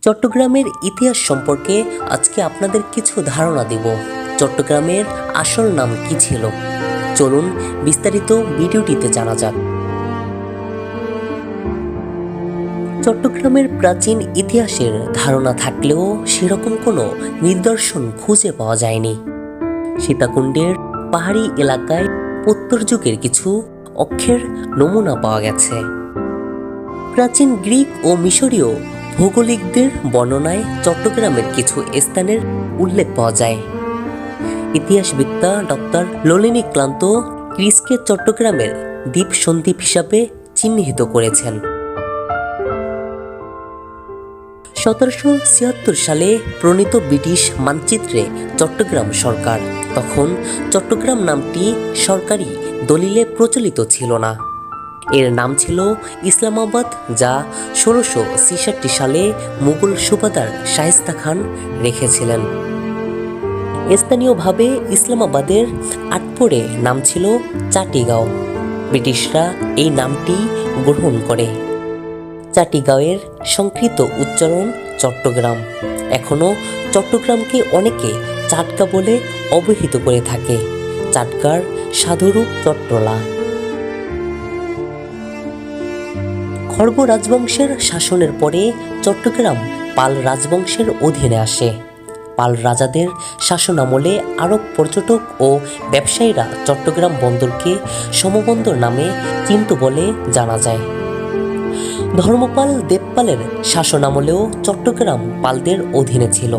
চট্টগ্রামের ইতিহাস সম্পর্কে আজকে আপনাদের কিছু ধারণা দেব। চট্টগ্রামের আসল নাম কি ছিল, চলুন বিস্তারিত ভিডিওটিতে জানা যাক। চট্টগ্রামের প্রাচীন ইতিহাসের ধারণা থাকলেও সেরকম কোনো নিদর্শন খুঁজে পাওয়া যায়নি। সীতাকুণ্ডের পাহাড়ি এলাকায় প্রস্তর যুগের কিছু অক্ষের নমুনা পাওয়া গেছে। প্রাচীন গ্রিক ও মিশরীয় ভৌগোলিকদের বর্ণনায় চট্টগ্রামের কিছু স্থানের উল্লেখ পাওয়া যায়। ইতিহাসবিদ্যা ডক্টর ললিনী ক্লান্ত ক্রিসকে চট্টগ্রামের দ্বীপ সন্দ্বীপ হিসাবে চিহ্নিত করেছেন। 1776 সালে প্রণীত ব্রিটিশ মানচিত্রে চট্টগ্রাম সরকার, তখন চট্টগ্রাম নামটি সরকারি দলিলে প্রচলিত ছিল না। এর নাম ছিল ইসলামাবাদ, যা 1666 সালে মুঘল সুবাদার শায়েস্তা খান রেখেছিলেন। স্থানীয়ভাবে ইসলামাবাদের আটপরে নাম ছিল চাটিগাঁও। ব্রিটিশরা এই নামটি গ্রহণ করে। চাটিগাঁওয়ের সংস্কৃত উচ্চারণ চট্টগ্রাম। এখনও চট্টগ্রামকে অনেকে চাটগা বলে অবহিত করে থাকে। চাটগার সাধুরূপ চট্টলা। খড়গ রাজবংশের শাসনের পরে চট্টগ্রাম পাল রাজবংশের অধীনে আসে। পাল রাজাদের শাসনামলে আরব পর্যটক ও ব্যবসায়ীরা চট্টগ্রাম বন্দরকে সমবন্দর নামে চিনত বলে জানা যায়। ধর্মপাল দেবপালের শাসনামলেও চট্টগ্রাম পালদের অধীনে ছিল।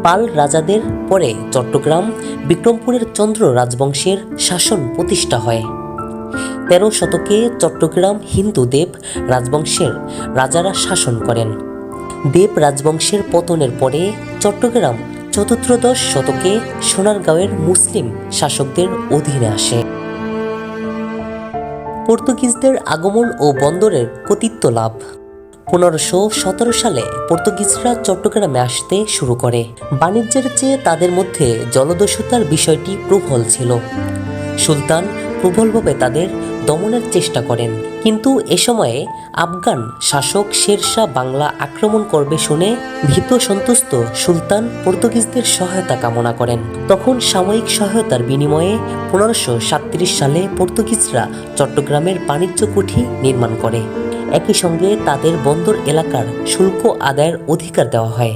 পাল রাজাদের পরে চট্টগ্রাম বিক্রমপুরের চন্দ্র রাজবংশের শাসন প্রতিষ্ঠা হয়। 13 শতকে চট্টগ্রাম হিন্দু দেব রাজবংশের রাজারা শাসন করেন। দেব রাজবংশের পতনের পরে চট্টগ্রাম চতুর্দশ শতকে সোনারগাঁওয়ের মুসলিম শাসকদের অধীনে আসে। পর্তুগিজদের আগমন ও বন্দরের কর্তৃত্ব লাভ। 1517 সালে পর্তুগিজরা চট্টগ্রামে আসতে শুরু করে। বাণিজ্যের চেয়ে তাদের মধ্যে জলদস্যুতার বিষয়টি প্রবল ছিল। সুলতান প্রবলভাবে তাদের দমনের চেষ্টা করেন, কিন্তু এ সময়ে আফগান শাসক শের শাহ বাংলা আক্রমণ করবে শুনে ভীত সন্তুষ্ট সুলতান পর্তুগিজদের সহায়তা কামনা করেন। তখন সাময়িক সহায়তার বিনিময়ে 1537 সালে পর্তুগিজরা চট্টগ্রামের বাণিজ্য কুঠি নির্মাণ করে। একই সঙ্গে তাদের বন্দর এলাকার শুল্ক আদায়ের অধিকার দেওয়া হয়,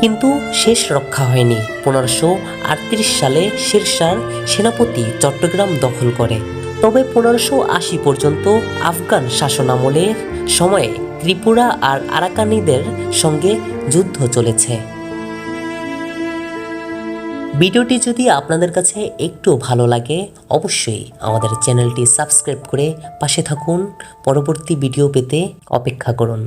কিন্তু শেষ রক্ষা হয়নি। 1538 সালে শের শাহর সেনাপতি চট্টগ্রাম দখল করে। তবে 1580 পর্যন্ত আফগান শাসনামলের সময়ে ত্রিপুরা আর আরাকানিদের সঙ্গে যুদ্ধ চলেছে। ভিডিওটি যদি আপনাদের কাছে একটু ভালো লাগে, অবশ্যই আমাদের চ্যানেলটি সাবস্ক্রাইব করে পাশে থাকুন। পরবর্তী ভিডিও পেতে অপেক্ষা করুন।